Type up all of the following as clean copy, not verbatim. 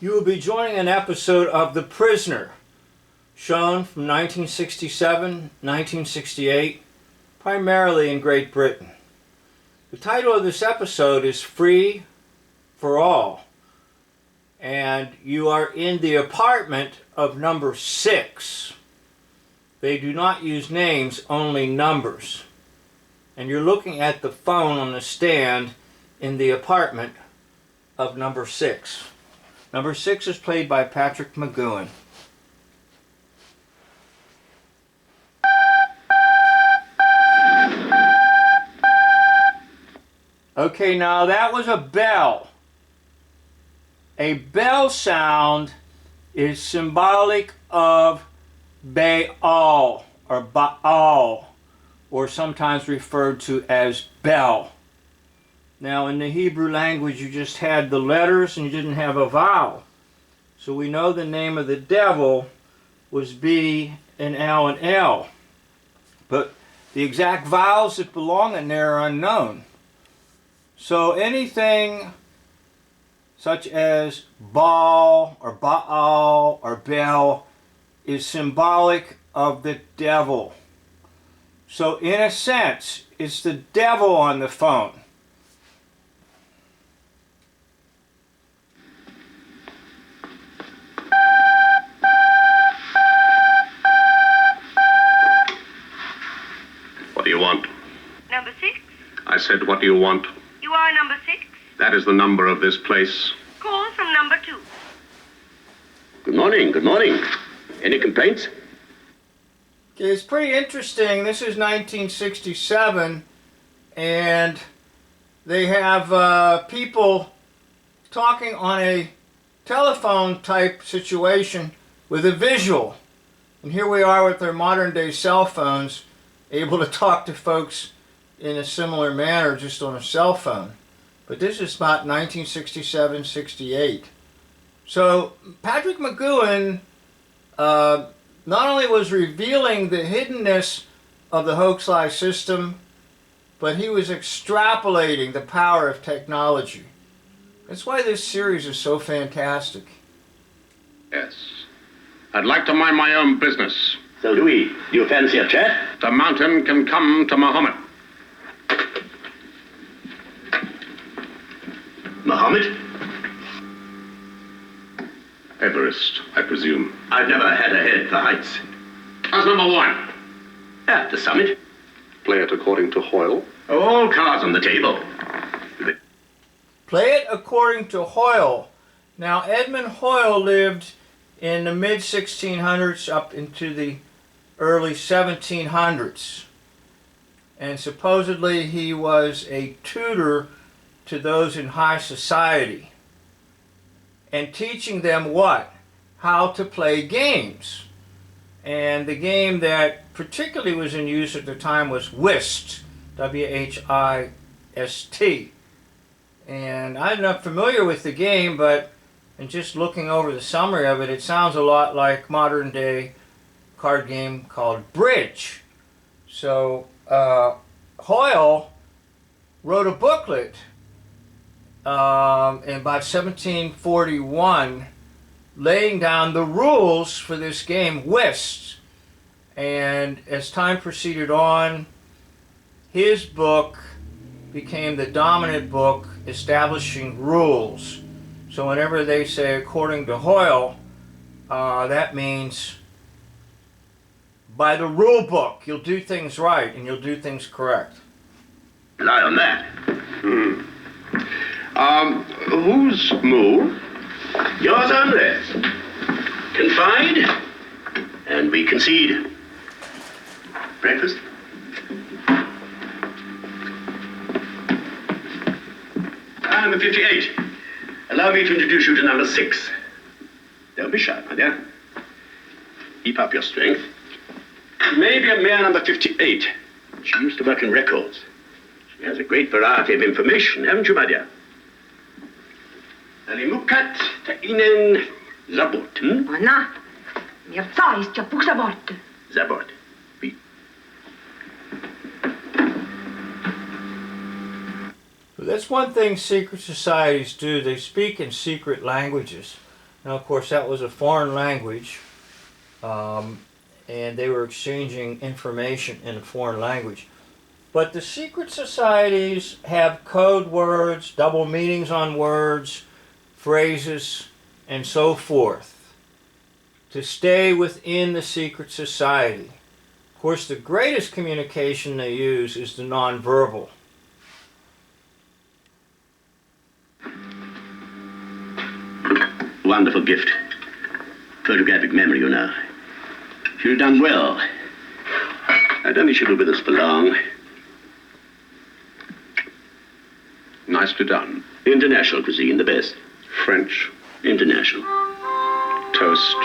You will be joining an episode of The Prisoner, shown from 1967, 1968, primarily in Great Britain. The title of this episode is Free for All, and you are in the apartment of number 6. They do not use names, only numbers. And you're looking at the phone on the stand in the apartment of number 6. Number 6 is played by Patrick McGoohan. Okay, now that was a bell. A bell sound is symbolic of Baal or Baal, or sometimes referred to as bell. Now in the Hebrew language you just had the letters and you didn't have a vowel. So we know the name of the devil was B and L and L. But the exact vowels that belong in there are unknown. So anything such as Baal or Baal or Bel is symbolic of the devil. So in a sense, it's the devil on the phone. What do you want? Number 6? I said, what do you want? You are number 6? That is the number of this place. Call from number 2. Good morning, good morning. Any complaints? Okay, it's pretty interesting. This is 1967, and they have people talking on a telephone type situation with a visual. And here we are with their modern day cell phones, able to talk to folks in a similar manner just on a cell phone. But this is about 1967, 68. So Patrick McGoohan not only was revealing the hiddenness of the hoax-lie system, but he was extrapolating the power of technology. That's why this series is so fantastic. Yes. I'd like to mind my own business. So do we. Do you fancy a chat? The mountain can come to Muhammad. Muhammad? Everest, I presume. I've never had a head for heights. How's number 1? At the summit. Play it according to Hoyle. All cards on the table. Play it according to Hoyle. Now, Edmund Hoyle lived in the mid-1600s up into the early 1700s. And supposedly he was a tutor to those in high society. And teaching them what? How to play games. And the game that particularly was in use at the time was whist. W-H-I-S-T. And I'm not familiar with the game, but in just looking over the summary of it, it sounds a lot like modern day card game called bridge. So Hoyle wrote a booklet in about 1741 laying down the rules for this game, whist. And as time proceeded on, his book became the dominant book establishing rules. So whenever they say according to Hoyle, that means by the rule book you'll do things right and you'll do things correct. Lie on that. Whose move? Yours only. Confide, and we concede. Breakfast? Number 58. Allow me to introduce you to number 6. Don't be shy, my dear. Keep up your strength. Maybe a mare number 58. She used to work in records. She has a great variety of information, haven't you, my dear? Alimukat ta Ihnen Zabot. Anna, mir zeigst ja Buchsabort. Zabot. Oui. That's one thing secret societies do. They speak in secret languages. Now, of course, that was a foreign language, and they were exchanging information in a foreign language. But the secret societies have code words, double meanings on words, phrases, and so forth to stay within the secret society. Of course, the greatest communication they use is the nonverbal. Wonderful gift. Photographic memory, you know. You've done well. I don't think she'll be with us for long. Nicely done. International cuisine, the best. French. International. Toast.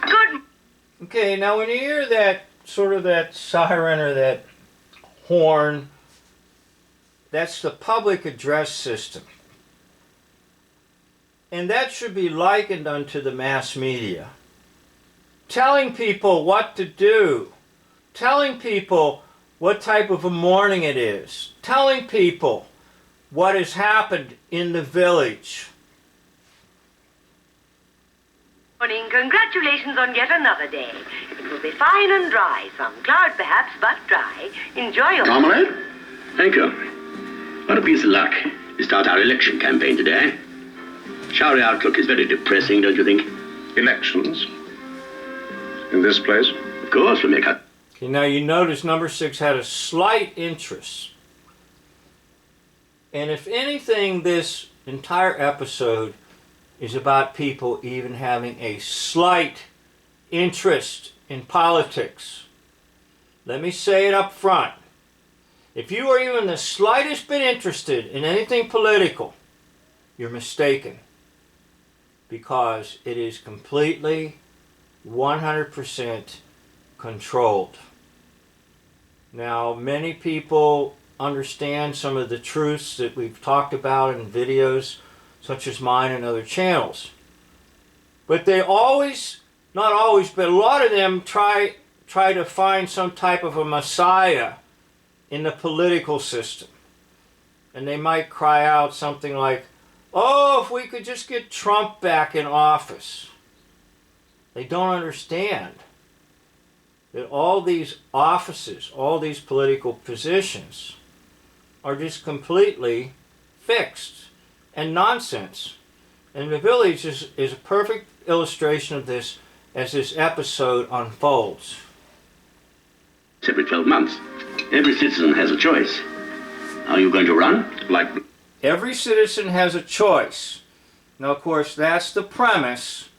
Good. Okay, now when you hear that sort of that siren or that horn, that's the public address system. And that should be likened unto the mass media. Telling people what to do, telling people what type of a morning it is, telling people what has happened in the village. Morning. Congratulations on yet another day. It will be fine and dry. Some cloud perhaps, but dry. Enjoy your... Marmalade? Thank you. What a piece of luck. We start our election campaign today. Showery outlook is very depressing, don't you think? Elections. In this place? Of course, we'll make our... Okay, now you notice number 6 had a slight interest. And if anything, this entire episode is about people even having a slight interest in politics. Let me say it up front. If you are even the slightest bit interested in anything political, you're mistaken. Because it is completely 100% controlled. Now, many people understand some of the truths that we've talked about in videos such as mine and other channels. But they always, not always, but a lot of them try to find some type of a messiah in the political system. And they might cry out something like, "Oh, if we could just get Trump back in office." They don't understand that all these offices, all these political positions are just completely fixed and nonsense. And the village is a perfect illustration of this as this episode unfolds. Every 12 months. Every citizen has a choice. Are you going to run? Like... Every citizen has a choice. Now, of course, that's the premise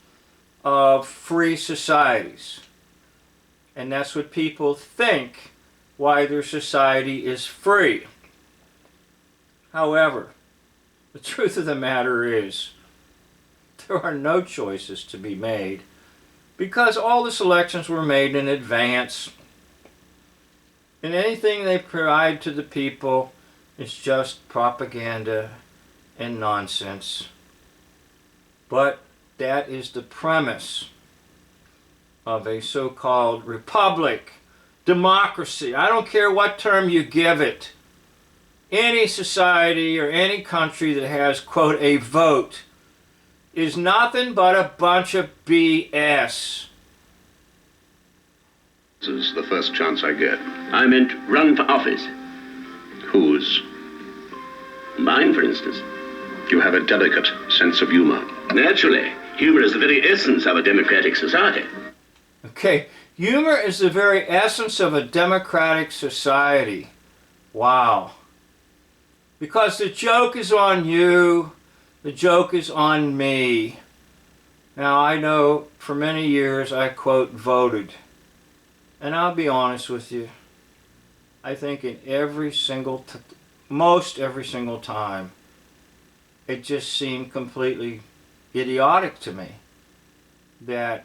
of free societies. And that's what people think why their society is free. However, the truth of the matter is there are no choices to be made because all the selections were made in advance. And anything they provide to the people is just propaganda and nonsense. But that is the premise of a so-called republic, democracy. I don't care what term you give it. Any society or any country that has, quote, a vote is nothing but a bunch of BS. This is the first chance I get. I meant run for office. Whose? Mine, for instance. You have a delicate sense of humor. Naturally. Humor is the very essence of a democratic society. Okay, humor is the very essence of a democratic society. Wow. Because the joke is on you, the joke is on me. Now, I know for many years I, quote, voted. And I'll be honest with you. I think in most every single time, it just seemed completely idiotic to me that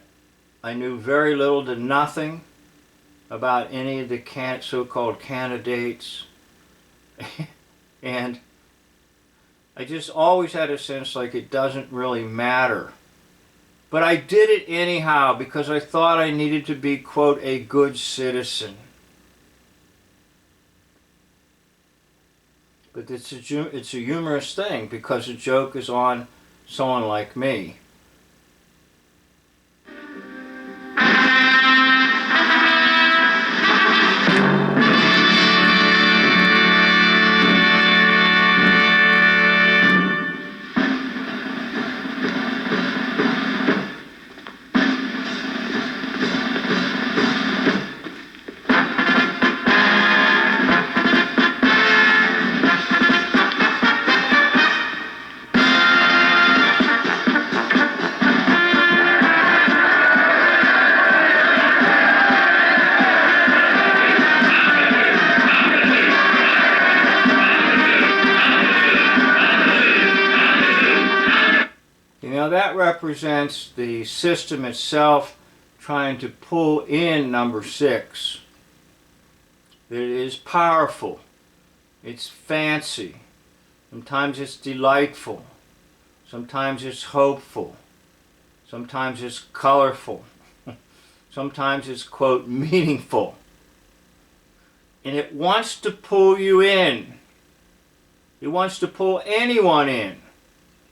I knew very little to nothing about any of the so-called candidates. And I just always had a sense like it doesn't really matter. But I did it anyhow because I thought I needed to be, quote, a good citizen. But it's a humorous thing because the joke is on someone like me. that represents the system itself trying to pull in number 6. It is powerful. It's fancy. Sometimes it's delightful. Sometimes it's hopeful. Sometimes it's colorful. Sometimes it's, quote, meaningful. And it wants to pull you in. It wants to pull anyone in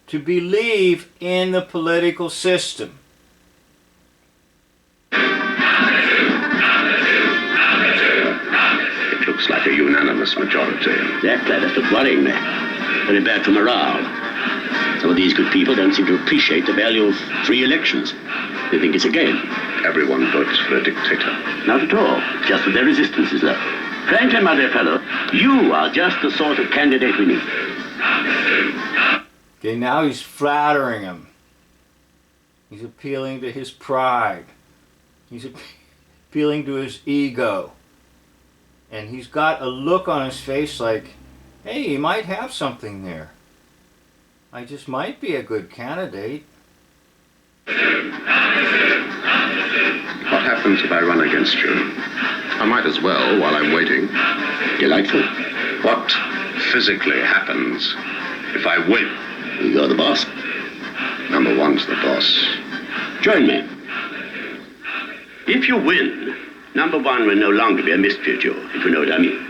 to believe in the political system. It looks like a unanimous majority. Exactly, that's what's worrying me. Very bad for morale. Some of these good people don't seem to appreciate the value of free elections. They think it's a game. Everyone votes for a dictator. Not at all. Just that their resistance is low. Franklin, my dear fellow, you are just the sort of candidate we need. Okay, now he's flattering him. He's appealing to his pride. He's appealing to his ego. And he's got a look on his face like, hey, he might have something there. I just might be a good candidate. What happens if I run against you? I might as well while I'm waiting. Delightful. What physically happens if I win? You're the boss. Number 1's the boss. Join me. If you win, number 1 will no longer be a mystery to you, if you know what I mean.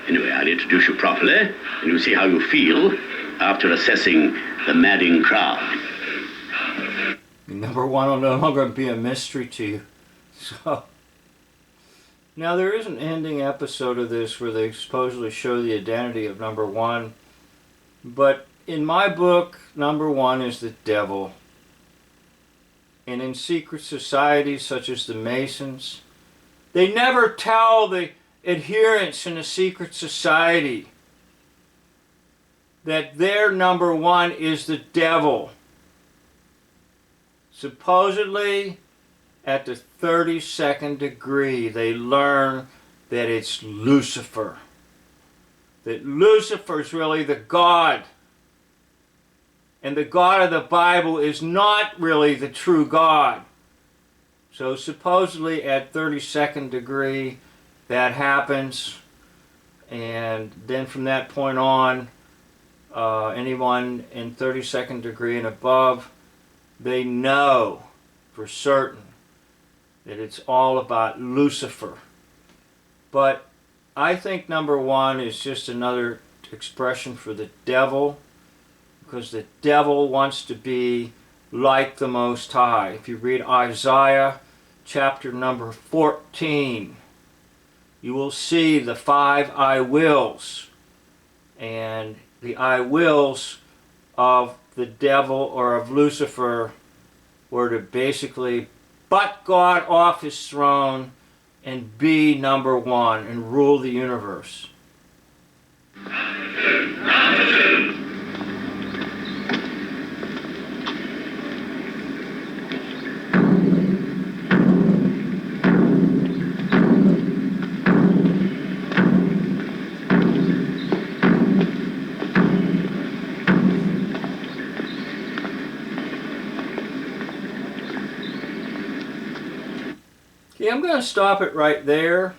Anyway, I'll introduce you properly, and you'll see how you feel after assessing the madding crowd. Number 1 will no longer be a mystery to you. So, now there is an ending episode of this where they supposedly show the identity of number 1, but in my book, number 1 is the devil. And in secret societies such as the Masons, they never tell the adherents in a secret society that their number 1 is the devil. Supposedly, at the 32nd degree, they learn that it's Lucifer. That Lucifer's really the God. And the God of the Bible is not really the true God. So supposedly at 32nd degree, that happens. And then from that point on, anyone in 32nd degree and above, they know for certain that it's all about Lucifer. But I think number 1 is just another expression for the devil, because the devil wants to be like the Most High. If you read Isaiah chapter number 14, you will see the 5 I wills. And the I wills of the devil or of Lucifer were to basically butt God off his throne and be number 1 and rule the universe. Okay, I'm going to stop it right there.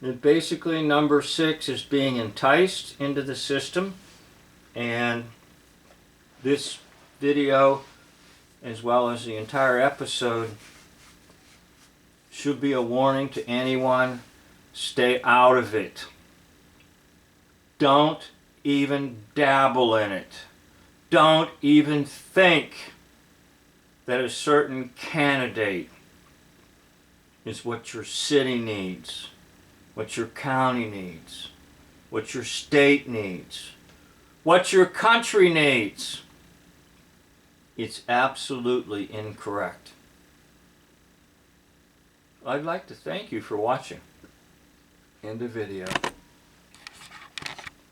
And basically number 6 is being enticed into the system, and this video as well as the entire episode should be a warning to anyone. Stay out of it. Don't even dabble in it. Don't even think that a certain candidate is what your city needs, what your county needs, what your state needs, what your country needs. It's absolutely incorrect. I'd like to thank you for watching. End of video.